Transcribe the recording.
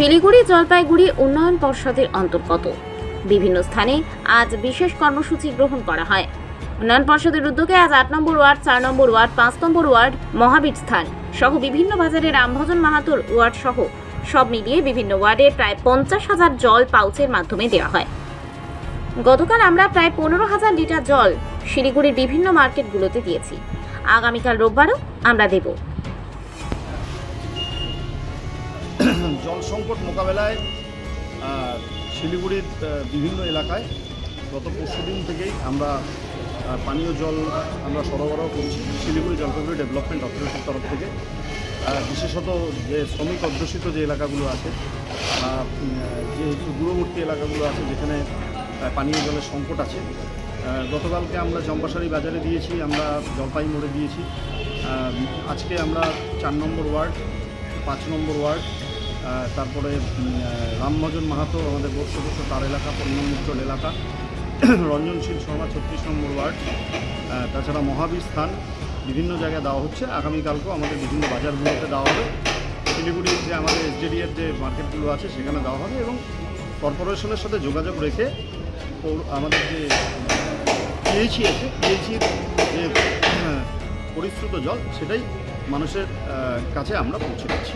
শিলিগুড়ি জলপাইগুড়ি উন্নয়ন পর্ষদের অন্তর্গত বিভিন্ন স্থানে আজ বিশেষ কর্মসূচি গ্রহণ করা হয়। উন্নয়ন পর্ষদের উদ্যোগে আজ 8 নম্বর ওয়ার্ড, 4 নম্বর ওয়ার্ড, 5 নম্বর ওয়ার্ড, মহাবীর স্থান সহ বিভিন্ন বাজারে রামভজন মাহাতোর ওয়ার্ড সহ সব মিলিয়ে বিভিন্ন ওয়ার্ডে প্রায় 50,000 জল পাউচের মাধ্যমে দেওয়া হয়। গতকাল আমরা প্রায় 15,000 লিটার জল শিলিগুড়ির বিভিন্ন মার্কেটগুলোতে দিয়েছি। আগামীকাল রোববারও আমরা দেব। জল সংকট মোকাবেলায় শিলিগুড়ির বিভিন্ন এলাকায় গত পরশুদিন থেকেই আমরা পানীয় জল আমরা সরবরাহ করছি শিলিগুড়ি জলপাইগুড়ি ডেভেলপমেন্ট অথরিটির তরফ থেকে। বিশেষত যে শ্রমিক অধ্যুষিত যে এলাকাগুলো আছে, যেহেতু দূরবর্তী এলাকাগুলো আছে যেখানে পানীয় জলের সংকট আছে, গতকালকে আমরা চম্পাশাড়ি বাজারে দিয়েছি, আমরা জলপাই মোড়ে দিয়েছি। আজকে আমরা 4 নম্বর ওয়ার্ড, 5 নম্বর ওয়ার্ড, তারপরে রামভজন মাহাতো আমাদের বোর্ড সদস্য তার এলাকা, পণ্যমিত্র এলাকা, রঞ্জনশীল শর্মা 36 নম্বর ওয়ার্ড, তাছাড়া মহাবীর স্থান বিভিন্ন জায়গায় দেওয়া হচ্ছে। আগামীকালকেও আমাদের বিভিন্ন বাজারগুলোতে দেওয়া হবে। শিলিগুড়ির যে আমাদের এসডিডিএর যে মার্কেটগুলো আছে সেখানে দেওয়া হবে এবং কর্পোরেশনের সাথে যোগাযোগ রেখে আমাদের যে পিএইচই আছে, পিএইচির যে পরিশ্রুত জল সেটাই মানুষের কাছে আমরা পৌঁছে দিচ্ছি।